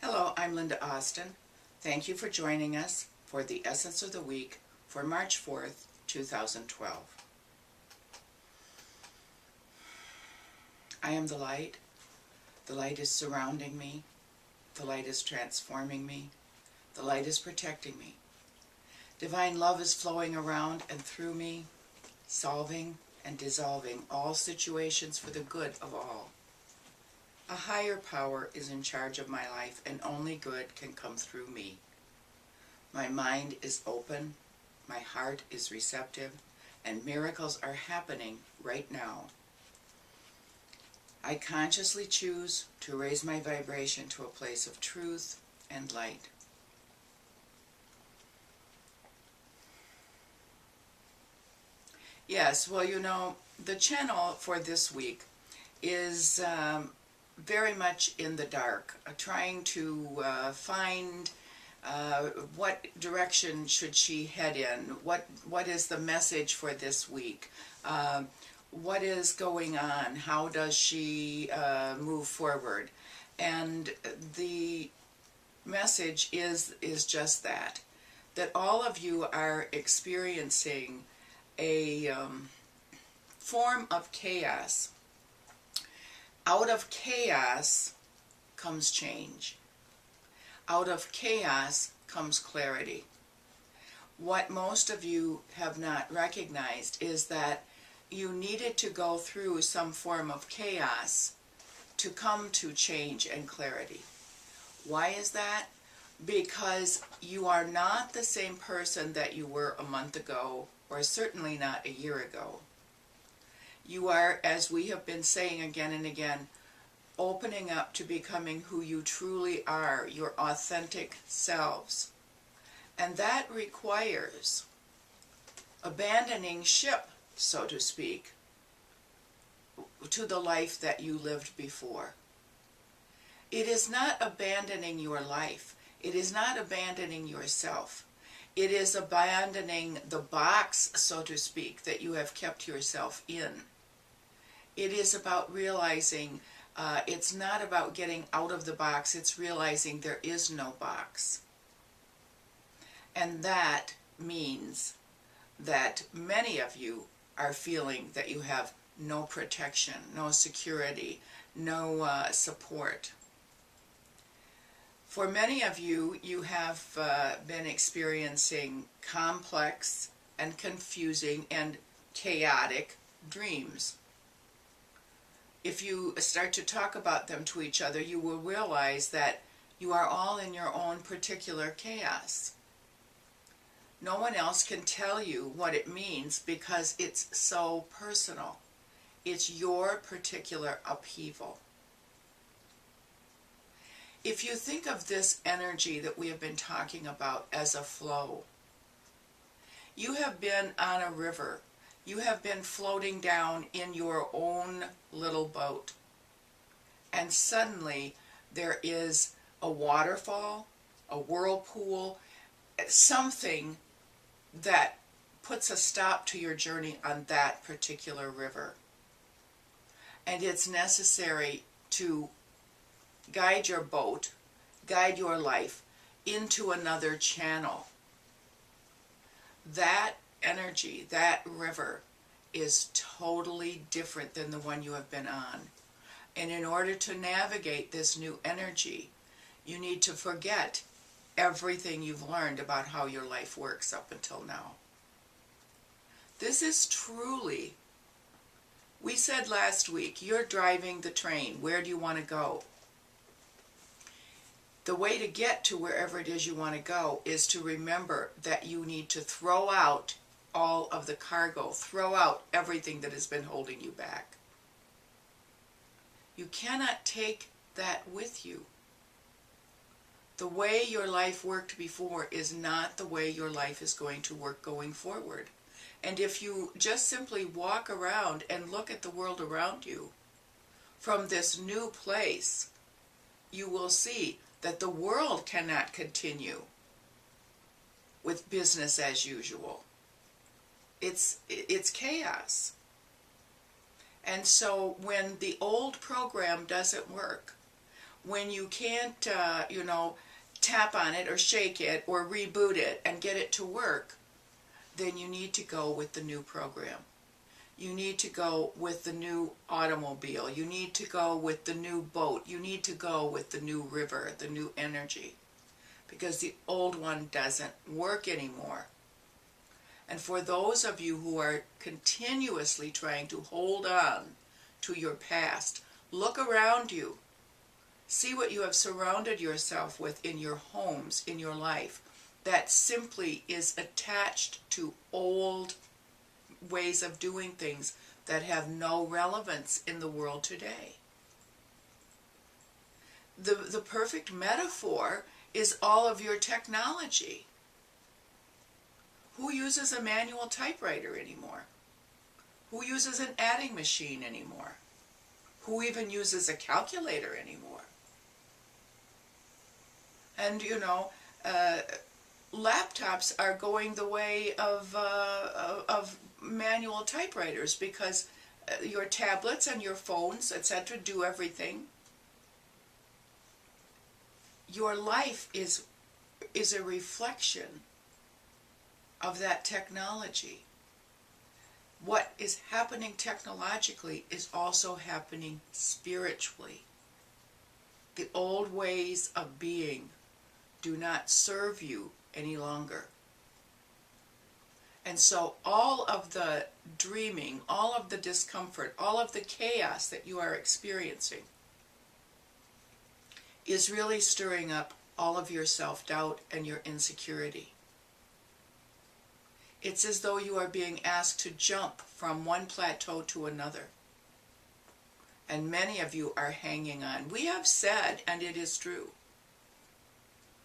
Hello, I'm Lynda Austin. Thank you for joining us for the Essence of the Week for March 4th, 2012. I am the light. The light is surrounding me. The light is transforming me. The light is protecting me. Divine love is flowing around and through me, solving and dissolving all situations for the good of all. A higher power is in charge of my life, and only good can come through me. My mind is open, my heart is receptive, and miracles are happening right now. I consciously choose to raise my vibration to a place of truth and light. Yes, well, you know, the channel for this week is very much in the dark, trying to find what direction should she head in, what is the message for this week, what is going on, how does she move forward. And the message is just that all of you are experiencing a form of chaos. Out of chaos comes change. Out of chaos comes clarity. What most of you have not recognized is that you needed to go through some form of chaos to come to change and clarity. Why is that? Because you are not the same person that you were a month ago, or certainly not a year ago. You are, as we have been saying again and again, opening up to becoming who you truly are, your authentic selves. And that requires abandoning ship, so to speak, to the life that you lived before. It is not abandoning your life. It is not abandoning yourself. It is abandoning the box, so to speak, that you have kept yourself in. It is about realizing it's not about getting out of the box, it's realizing there is no box. And that means that many of you are feeling that you have no protection, no security, no support. For many of you, you have been experiencing complex and confusing and chaotic dreams. If you start to talk about them to each other, you will realize that you are all in your own particular chaos. No one else can tell you what it means because it's so personal. It's your particular upheaval. If you think of this energy that we have been talking about as a flow, you have been on a river. You have been floating down in your own little boat. And suddenly there is a waterfall, a whirlpool, something that puts a stop to your journey on that particular river. And it's necessary to guide your boat, guide your life into another channel. That energy, that river, is totally different than the one you have been on. And in order to navigate this new energy, you need to forget everything you've learned about how your life works up until now. This is truly, we said last week, you're driving the train. Where do you want to go? The way to get to wherever it is you want to go is to remember that you need to throw out all of the cargo, throw out everything that has been holding you back. You cannot take that with you. The way your life worked before is not the way your life is going to work going forward. And if you just simply walk around and look at the world around you from this new place, you will see that the world cannot continue with business as usual. It's chaos. And so when the old program doesn't work, when you can't, tap on it or shake it or reboot it and get it to work, then you need to go with the new program. You need to go with the new automobile. You need to go with the new boat. You need to go with the new river, the new energy, because the old one doesn't work anymore. And for those of you who are continuously trying to hold on to your past, look around you. See what you have surrounded yourself with in your homes, in your life, that simply is attached to old ways of doing things that have no relevance in the world today. The perfect metaphor is all of your technology. Who uses a manual typewriter anymore? Who uses an adding machine anymore? Who even uses a calculator anymore? And laptops are going the way of manual typewriters, because your tablets and your phones, etc., do everything. Your life is a reflection of that technology. What is happening technologically is also happening spiritually. The old ways of being do not serve you any longer. And so all of the dreaming, all of the discomfort, all of the chaos that you are experiencing is really stirring up all of your self-doubt and your insecurity. It's as though you are being asked to jump from one plateau to another. And many of you are hanging on. We have said, and it is true,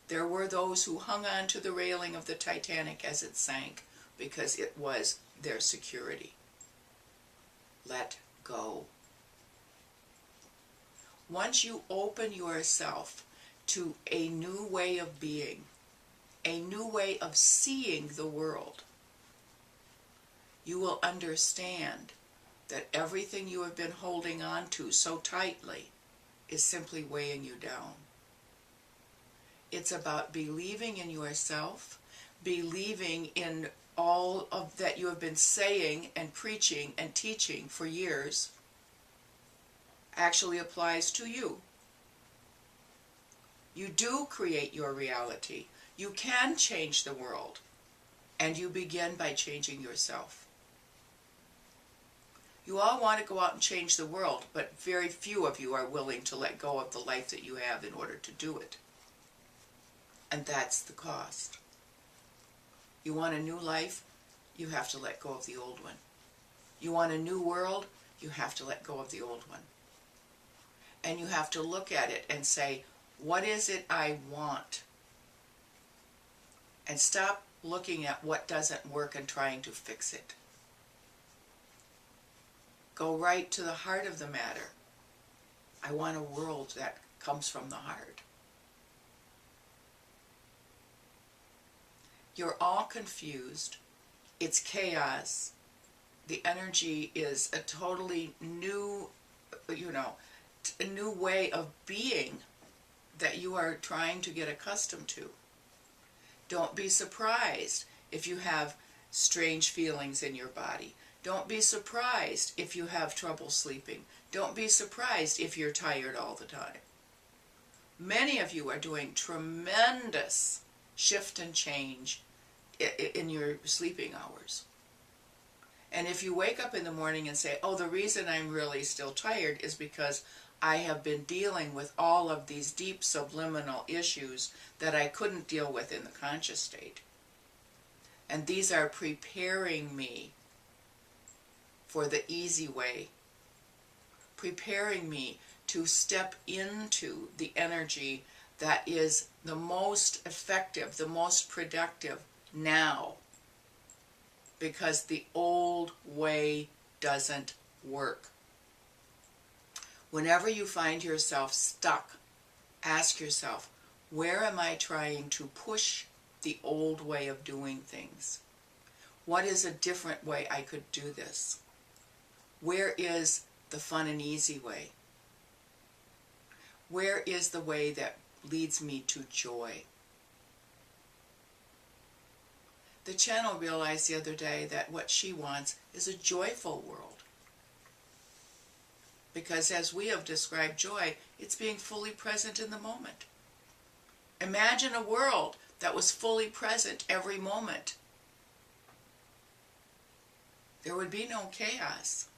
there were those who hung on to the railing of the Titanic as it sank because it was their security. Let go. Once you open yourself to a new way of being, a new way of seeing the world, you will understand that everything you have been holding on to so tightly is simply weighing you down. It's about believing in yourself, believing in all of that you have been saying and preaching and teaching for years actually applies to you. You do create your reality. You can change the world, and you begin by changing yourself. You all want to go out and change the world, but very few of you are willing to let go of the life that you have in order to do it. And that's the cost. You want a new life? You have to let go of the old one. You want a new world? You have to let go of the old one. And you have to look at it and say, what is it I want? And stop looking at what doesn't work and trying to fix it. Go right to the heart of the matter. I want a world that comes from the heart. You're all confused. It's chaos. The energy is a totally new, a new way of being that you are trying to get accustomed to. Don't be surprised if you have strange feelings in your body. Don't be surprised if you have trouble sleeping. Don't be surprised if you're tired all the time. Many of you are doing tremendous shift and change in your sleeping hours. And if you wake up in the morning and say, oh, the reason I'm really still tired is because I have been dealing with all of these deep subliminal issues that I couldn't deal with in the conscious state. And these are preparing me for the easy way, preparing me to step into the energy that is the most effective, the most productive now, because the old way doesn't work. Whenever you find yourself stuck, ask yourself, where am I trying to push the old way of doing things? What is a different way I could do this? Where is the fun and easy way? Where is the way that leads me to joy? The channel realized the other day that what she wants is a joyful world. Because as we have described joy, it's being fully present in the moment. Imagine a world that was fully present every moment. There would be no chaos.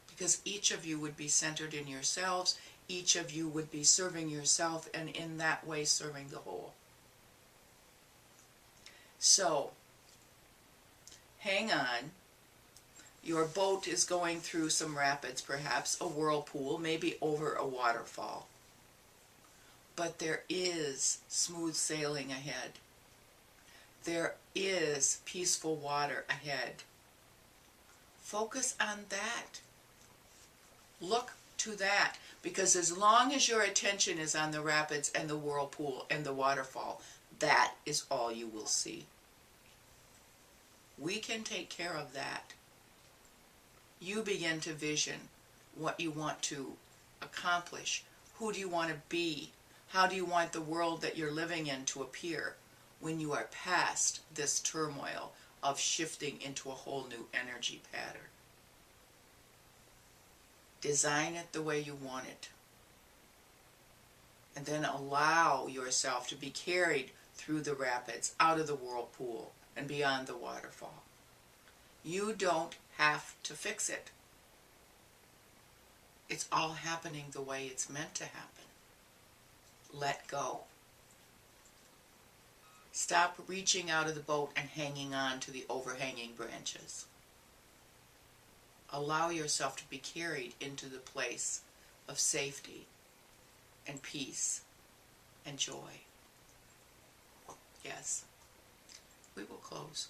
Because each of you would be centered in yourselves, each of you would be serving yourself, and in that way serving the whole. So, hang on. Your boat is going through some rapids, perhaps a whirlpool, maybe over a waterfall. But there is smooth sailing ahead. There is peaceful water ahead. Focus on that. Look to that, because as long as your attention is on the rapids and the whirlpool and the waterfall, that is all you will see. We can take care of that. You begin to vision what you want to accomplish. Who do you want to be? How do you want the world that you're living in to appear when you are past this turmoil of shifting into a whole new energy pattern? Design it the way you want it. And then allow yourself to be carried through the rapids, out of the whirlpool, and beyond the waterfall. You don't have to fix it. It's all happening the way it's meant to happen. Let go. Stop reaching out of the boat and hanging on to the overhanging branches. Allow yourself to be carried into the place of safety and peace and joy. Yes, we will close.